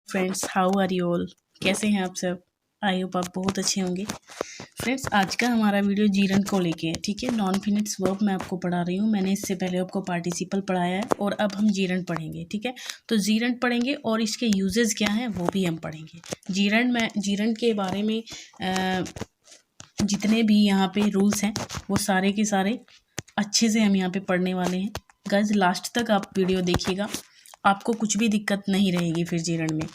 Friends, how are you all? कैसे हैं आप सब? आई होप आप बहुत अच्छे होंगे। फ्रेंड्स, आज का हमारा वीडियो जीरंड को लेके है। ठीक है, नॉन फिनिट्स वर्ब मैं आपको पढ़ा रही हूँ। मैंने इससे पहले आपको पार्टिसिपल पढ़ाया है और अब हम जीरंड पढ़ेंगे। ठीक है, तो जीरंड पढ़ेंगे और इसके यूजेस क्या हैं वो भी हम पढ़ेंगे। जीरंड के बारे में जितने भी यहाँ पे रूल्स हैं वो सारे के सारे अच्छे से हम यहाँ पे पढ़ने वाले हैं। गाइस, लास्ट तक आप वीडियो देखिएगा, आपको कुछ भी दिक्कत नहीं रहेगी फिर जीरंड में।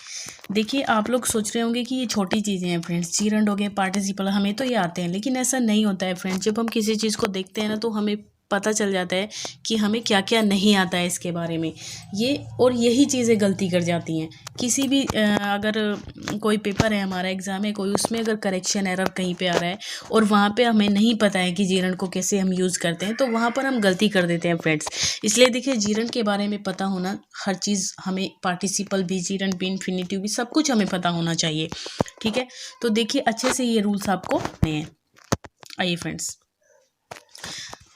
देखिए, आप लोग सोच रहे होंगे कि ये छोटी चीज़ें हैं फ्रेंड्स, जीरंड हो गए, पार्टिसिपल, हमें तो ये आते हैं, लेकिन ऐसा नहीं होता है फ्रेंड्स। जब हम किसी चीज़ को देखते हैं ना तो हमें पता चल जाता है कि हमें क्या क्या नहीं आता है इसके बारे में। यही चीज़ें गलती कर जाती हैं। किसी भी अगर कोई पेपर है, हमारा एग्ज़ाम है कोई, उसमें अगर करेक्शन एरर कहीं पे आ रहा है और वहाँ पे हमें नहीं पता है कि जीरंड को कैसे हम यूज़ करते हैं, तो वहाँ पर हम गलती कर देते हैं फ्रेंड्स। इसलिए देखिए, जीरंड के बारे में पता होना, हर चीज़ हमें, पार्टिसिपल भी, जीरंड भी, इन्फिनिटिव भी, सब कुछ हमें पता होना चाहिए। ठीक है, तो देखिए अच्छे से ये रूल्स आपको हैं। आइए फ्रेंड्स,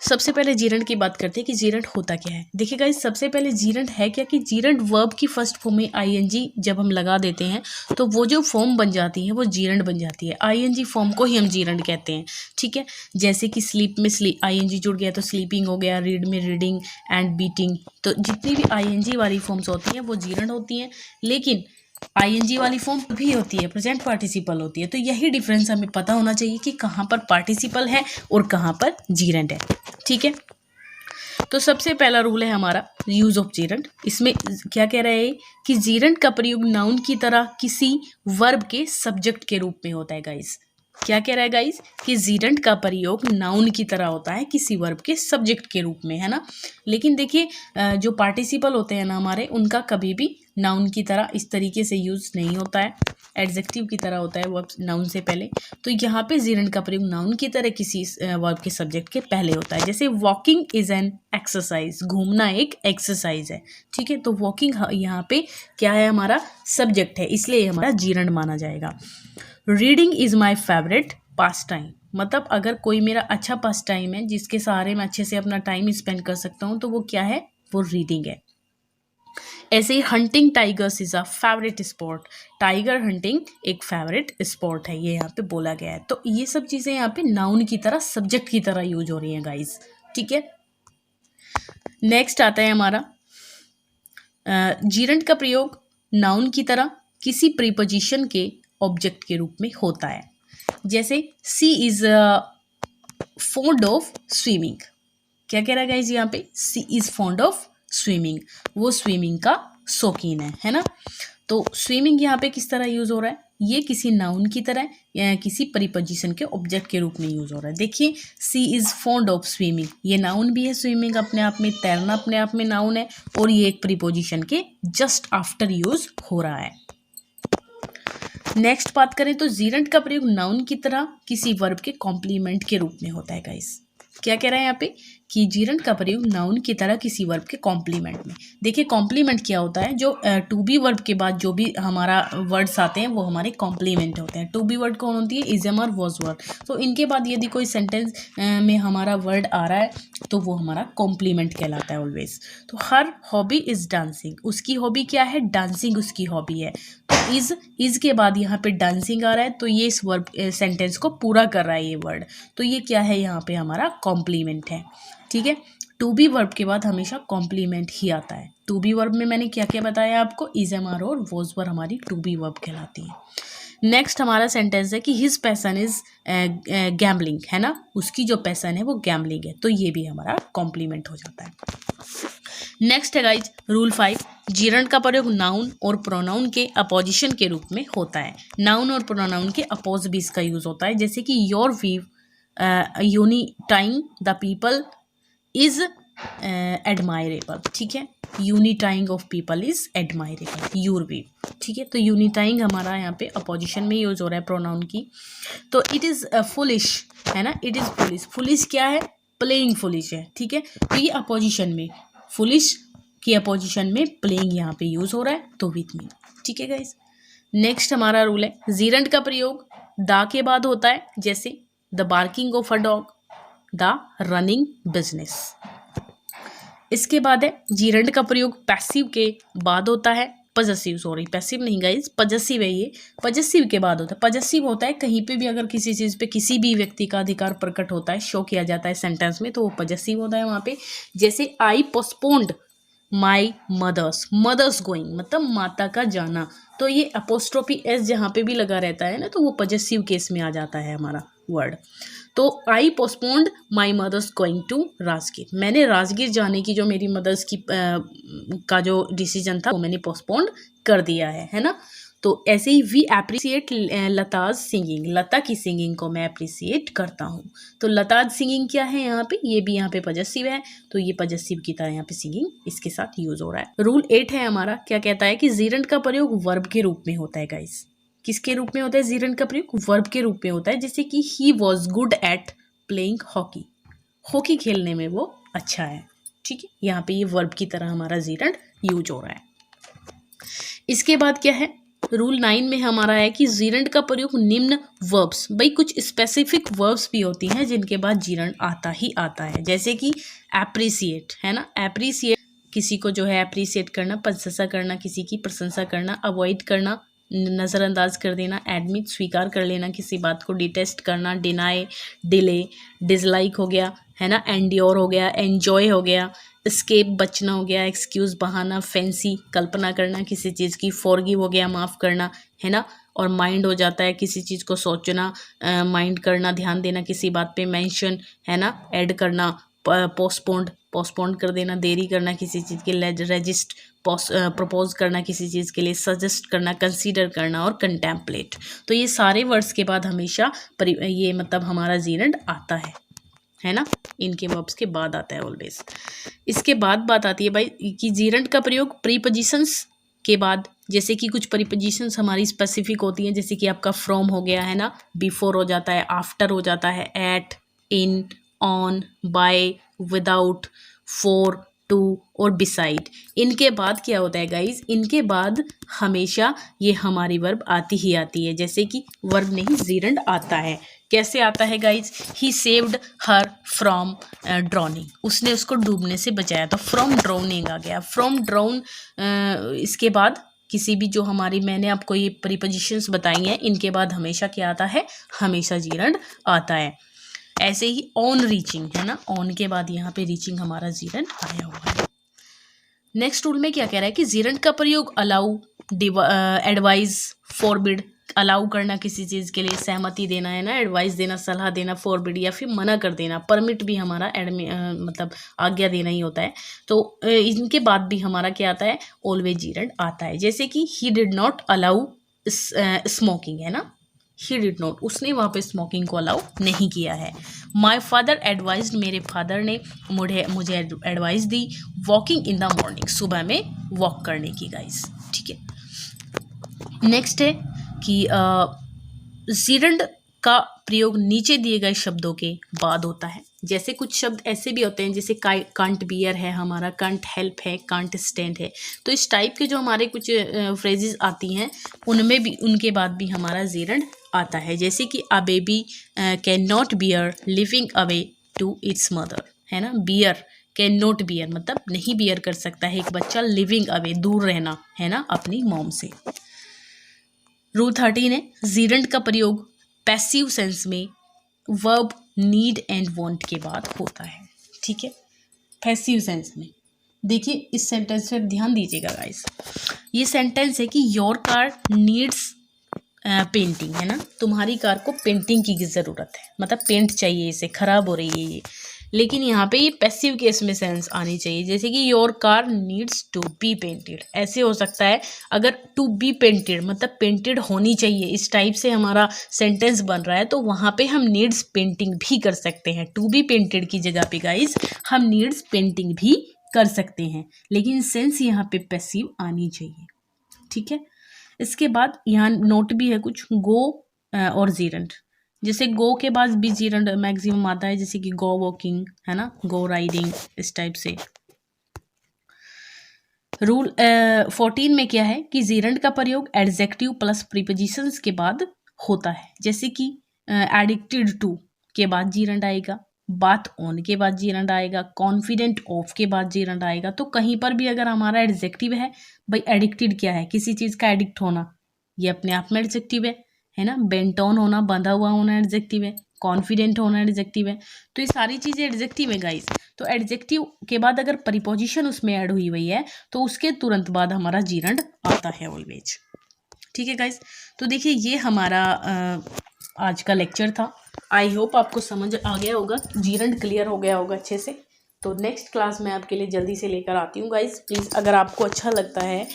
सबसे पहले जीरंड की बात करते हैं कि जीरंड होता क्या है। देखिए गाइस, सबसे पहले जीरंड है क्या कि जीरंड वर्ब की फर्स्ट फॉर्म में आईएनजी जब हम लगा देते हैं तो वो जो फॉर्म बन जाती है वो जीरंड बन जाती है। आईएनजी फॉर्म को ही हम जीरंड कहते हैं। ठीक है, जैसे कि स्लीप में आईएनजी जुड़ गया तो स्लीपिंग हो गया, रीड में रीडिंग एंड बीटिंग। तो जितनी भी आईएनजी वाली फॉर्म्स होती हैं वो जीरंड होती हैं, लेकिन आईएनजी वाली फॉर्म भी होती है, प्रेजेंट पार्टिसिपल होती है। तो यही डिफरेंस हमें पता होना चाहिए कि कहाँ पर पार्टिसिपल है और कहाँ पर जीरंड है। ठीक है, तो सबसे पहला रूल है हमारा यूज ऑफ जीरंड। इसमें क्या कह रहा है कि जीरंड का प्रयोग नाउन की तरह किसी वर्ब के सब्जेक्ट के रूप में होता है। गाइस, क्या कह रहा है गाइस कि जीरंड का प्रयोग नाउन की तरह होता है किसी वर्ब के सब्जेक्ट के रूप में, है ना। लेकिन देखिए, जो पार्टिसिपल होते हैं ना हमारे, उनका कभी भी नाउन की तरह इस तरीके से यूज नहीं होता है, एडजेक्टिव की तरह होता है वर्ब नाउन से पहले। तो यहाँ पे जीरंड का प्रयोग नाउन की तरह किसी वर्ब के सब्जेक्ट के पहले होता है। जैसे वॉकिंग इज एन एक्सरसाइज, घूमना एक एक्सरसाइज है। ठीक है, तो वॉकिंग यहाँ पे क्या है, हमारा सब्जेक्ट है, इसलिए हमारा जीरंड माना जाएगा। Reading is my favourite pass time, मतलब अगर कोई मेरा अच्छा पास टाइम है जिसके सहारे मैं अच्छे से अपना टाइम स्पेंड कर सकता हूँ तो वो क्या है, वो रीडिंग है। ऐसे ही hunting tigers is a favourite sport, tiger hunting एक फेवरेट स्पोर्ट है, ये यहाँ पे बोला गया है। तो ये सब चीज़ें यहाँ पे नाउन की तरह, सब्जेक्ट की तरह यूज हो रही हैं गाइस। ठीक है, नेक्स्ट आता है हमारा जीरंड का प्रयोग नाउन की तरह किसी प्रीपोजिशन के ऑब्जेक्ट के रूप में होता है। जैसे सी इज फॉन्ड ऑफ स्विमिंग, क्या कह रहा है गाइस यहाँ पे, सी इज फॉन्ड ऑफ स्विमिंग, वो स्विमिंग का शौकीन है ना। तो स्विमिंग यहाँ पे किस तरह यूज हो रहा है, ये किसी नाउन की तरह या किसी प्रीपोजिशन के ऑब्जेक्ट के रूप में यूज हो रहा है। देखिए, सी इज फॉन्ड ऑफ स्विमिंग, ये नाउन भी है, स्विमिंग अपने आप में, तैरना अपने आप में नाउन है, और ये एक प्रीपोजिशन के जस्ट आफ्टर यूज हो रहा है। नेक्स्ट बात करें तो जीरंड का प्रयोग नाउन की तरह किसी वर्ब के कॉम्प्लीमेंट के रूप में होता है। गाइस, क्या कह रहा है यहाँ पे कि जीरंड का प्रयोग नाउन की तरह किसी वर्ब के कॉम्प्लीमेंट में। देखिए, कॉम्प्लीमेंट क्या होता है, जो टू बी वर्ब के बाद जो भी हमारा वर्ड्स आते हैं वो हमारे कॉम्प्लीमेंट होते हैं। टू बी वर्ड कौन होती है, इज एम और वॉज वर्ड। तो इनके बाद यदि कोई सेंटेंस में हमारा वर्ड आ रहा है तो वो हमारा कॉम्प्लीमेंट कहलाता है ऑलवेज। तो हर हॉबी इज डांसिंग, उसकी हॉबी क्या है, डांसिंग उसकी हॉबी है। तो इज के बाद यहाँ पे डांसिंग आ रहा है, तो ये इस वर्ब सेंटेंस को पूरा कर रहा है ये वर्ड, तो ये क्या है, यहाँ पे हमारा कॉम्प्लीमेंट है। ठीक है, टू बी वर्ब के बाद हमेशा कॉम्प्लीमेंट ही आता है। टू बी वर्ब में मैंने क्या क्या बताया आपको, इज एम आर और वॉज वर हमारी टू बी वर्ब कहलाती है। नेक्स्ट हमारा सेंटेंस है कि हिज पैसन इज गैम्बलिंग, है ना, उसकी जो पैसन है वो गैम्बलिंग है, तो ये भी हमारा कॉम्प्लीमेंट हो जाता है। नेक्स्ट है गाइज रूल 5, जीरंड का प्रयोग नाउन और प्रोनाउन के अपोजिशन के रूप में होता है। नाउन और प्रोनाउन के अपोज भी इसका यूज होता है, जैसे कि your weave uniting the people is admirable. ठीक है, uniting of people is admirable, your weave. ठीक है, तो यूनिटाइंग हमारा यहाँ पे अपोजिशन में यूज हो रहा है प्रोनाउन की। तो इट इज फुलिश, है ना, इट इज फुलिश, फुलिश क्या है, प्लेइंग फुलिश है। ठीक है, तो ये अपोजिशन में, फुलिश की अपोजिशन में प्लेइंग यहाँ पे यूज हो रहा है, तो विथ मी। ठीक है गाइस, नेक्स्ट हमारा रूल है जीरंड का प्रयोग द के बाद होता है, जैसे the barking of a dog, the running business. इसके बाद है जीरंड का प्रयोग पैसिव के बाद होता है, पजेसिव, सॉरी पैसिव नहीं गाइज, पजेसिव है ये। पजेसिव के बाद होता है, पजेसिव होता है कहीं पे भी अगर किसी चीज़ पे किसी भी व्यक्ति का अधिकार प्रकट होता है, शो किया जाता है सेंटेंस में, तो वो पजेसिव होता है वहाँ पे। जैसे आई पोस्टपोन्ड माई मदर्स गोइंग, मतलब माता का जाना, तो ये अपोस्ट्रोफी एस जहाँ पे भी लगा रहता है ना, तो वो पजेसिव केस में आ जाता है हमारा वर्ड। तो I postponed my mother's going to Rajgir, मैंने राजगीर जाने की जो मेरी मदर्स की का जो डिसीजन था वो मैंने पोस्टपोन्ड कर दिया है ना। तो ऐसे ही वी एप्रिसिएट लताज सिंगिंग, लता की सिंगिंग को मैं एप्रिसिएट करता हूँ। तो लताज सिंगिंग क्या है यहाँ पे, ये भी यहाँ पे पजेसिव है, तो ये पजेसिव की तरह यहाँ पे सिंगिंग इसके साथ यूज हो रहा है। रूल 8 है हमारा, क्या कहता है कि जीरंड का प्रयोग वर्ब के रूप में होता है गाइस। किसके रूप में होता है जीरंड का प्रयोग, वर्ब के रूप में होता है। जैसे कि he was good at playing hockey, hockey खेलने में वो अच्छा है, ठीक है, यहाँ पे ये वर्ब की तरह हमारा जीरंड यूज हो रहा है। इसके बाद क्या है, रूल 9 में हमारा है कि जीरंड का प्रयोग निम्न वर्ब्स, भाई कुछ स्पेसिफिक वर्ब्स भी होती हैं जिनके बाद जीरंड आता ही आता है। जैसे कि एप्रिसिएट है ना, एप्रिसिएट किसी को जो है एप्रिसिएट करना, प्रशंसा करना, किसी की प्रशंसा करना, अवॉइड करना, नज़रअंदाज कर देना, एडमिट स्वीकार कर लेना किसी बात को, डिटेस्ट करना, डिनाई, डिले, डिसलाइक हो गया है ना, एंड्योर हो गया, एंजॉय हो गया, एस्केप बचना हो गया, एक्सक्यूज़ बहाना, फैंसी कल्पना करना किसी चीज़ की, फॉरगिव हो गया माफ़ करना है ना, और माइंड हो जाता है किसी चीज़ को सोचना, माइंड करना, ध्यान देना किसी बात पे, मेंशन है ना, ऐड करना, पोस्टपोन्ड कर देना, देरी करना किसी चीज़ के, रजिस्ट प्रपोज करना किसी चीज़ के लिए, सजेस्ट करना, कंसीडर करना, और कंटेम्पलेट। तो ये सारे वर्ड्स के बाद हमेशा ये मतलब हमारा जीरंड आता है ना, इनके वर्ब्स के बाद आता है ऑलवेज। इसके बाद बात आती है भाई कि जीरंड का प्रयोग प्रीपोजिशंस के बाद, जैसे कि कुछ प्रीपोजिशंस हमारी स्पेसिफिक होती हैं, जैसे कि आपका फ्रॉम हो गया है ना, बिफोर हो जाता है, आफ्टर हो जाता है, at, in, on, by, without, for, to और बिसाइड। इनके बाद क्या होता है गाइज, इनके बाद हमेशा ये हमारी वर्ब आती ही आती है। जैसे कि वर्ब नहीं जीरंड आता है, कैसे आता है guys, he saved her from drowning, उसने उसको डूबने से बचाया, तो फ्रॉम ड्राउनिंग आ गया, फ्रॉम ड्राउन। इसके बाद किसी भी जो हमारी मैंने आपको ये प्रीपोजिशंस बताई हैं, इनके बाद हमेशा क्या आता है, हमेशा जीरंड आता है। ऐसे ही ऑन रीचिंग है ना, ऑन के बाद यहाँ पे रीचिंग हमारा जीरंड आया हुआ है। नेक्स्ट रूल में क्या कह रहा है कि जीरंड का प्रयोग अलाउ, एडवाइज, फॉरबिड, अलाउ करना किसी चीज़ के लिए, सहमति देना है ना, एडवाइस देना, सलाह देना, फॉरबिड या फिर मना कर देना, परमिट भी हमारा मतलब आज्ञा देना ही होता है। तो इनके बाद भी हमारा क्या आता है, ऑलवेज जीरंड आता है। जैसे कि he did not allow smoking है ना, ही डिड नॉट, उसने वहाँ पे स्मोकिंग को अलाउ नहीं किया है। माई फादर एडवाइज्ड, मेरे फादर ने मुझे advice the, walking in the morning, सुबह में वॉक करने की गाइस, ठीक है। नेक्स्ट है कि जीरंड का प्रयोग नीचे दिए गए शब्दों के बाद होता है। जैसे कुछ शब्द ऐसे भी होते हैं, जैसे कांट बियर है हमारा, कांट हेल्प है, कांट स्टैंड है, तो इस टाइप के जो हमारे कुछ फ्रेजेस आती हैं, उनमें भी उनके बाद भी हमारा जीरंड आता है। जैसे कि a baby can not bear living away to its mother है ना, बियर कैन नॉट बियर मतलब नहीं बियर कर सकता है एक बच्चा, लिविंग अवे दूर रहना है ना अपनी मॉम से। रूल 13 है, जीरंड का प्रयोग पैसिव सेंस में वर्ब नीड एंड वांट के बाद होता है, ठीक है। पैसिव सेंस में देखिए, इस सेंटेंस पे ध्यान दीजिएगा गाइस, ये सेंटेंस है कि योर कार नीड्स पेंटिंग है ना, तुम्हारी कार को पेंटिंग की ज़रूरत है, मतलब पेंट चाहिए, इसे ख़राब हो रही है ये, लेकिन यहाँ पे ये पैसिव केस में सेंस आनी चाहिए। जैसे कि your car needs to be painted, ऐसे हो सकता है अगर टू बी पेंटेड मतलब पेंटेड होनी चाहिए, इस टाइप से हमारा सेंटेंस बन रहा है, तो वहाँ पे हम नीड्स पेंटिंग भी कर सकते हैं। टू बी पेंटेड की जगह पे गाइस हम नीड्स पेंटिंग भी कर सकते हैं, लेकिन सेंस यहाँ पे पैसिव आनी चाहिए, ठीक है। इसके बाद यहाँ नोट भी है कुछ, गो और जीरंड, जैसे गो के बाद भी जीरंड मैक्सिमम आता है, जैसे कि गो वॉकिंग है ना, गो राइडिंग, इस टाइप से। रूल 14 में क्या है कि जीरंड का प्रयोग एडजेक्टिव प्लस प्रीपोजिशंस के बाद होता है। जैसे कि एडिक्टेड टू के बाद जीरंड आएगा, बात ऑन के बाद जीरंड आएगा, कॉन्फिडेंट ऑफ के बाद जीरंड आएगा। तो कहीं पर भी अगर हमारा एडजेक्टिव है, भाई एडिक्टेड क्या है, किसी चीज़ का एडिक्ट होना, ये अपने आप में एडजेक्टिव है ना। बेंट ऑन होना, बंधा हुआ होना एडजेक्टिव है, कॉन्फिडेंट होना एडजेक्टिव है। तो ये सारी चीज़ें एडजेक्टिव है गाइस। तो एडजेक्टिव के बाद अगर प्रीपोजिशन उसमें ऐड हुई हुई है तो उसके तुरंत बाद हमारा जीरंड आता है ऑलवेज। ठीक है गाइस, तो देखिए ये हमारा आज का लेक्चर था। आई होप आपको समझ आ गया होगा, जीरंड क्लियर हो गया होगा अच्छे से। तो नेक्स्ट क्लास मैं आपके लिए जल्दी से लेकर आती हूँ गाइस। प्लीज़ अगर आपको अच्छा लगता है,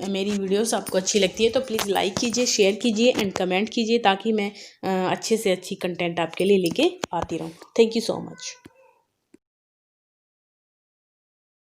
मेरी वीडियोस आपको अच्छी लगती है तो प्लीज़ लाइक कीजिए, शेयर कीजिए एंड कमेंट कीजिए, ताकि मैं अच्छे से अच्छी कंटेंट आपके लिए लेके आती रहूँ। Thank you so much.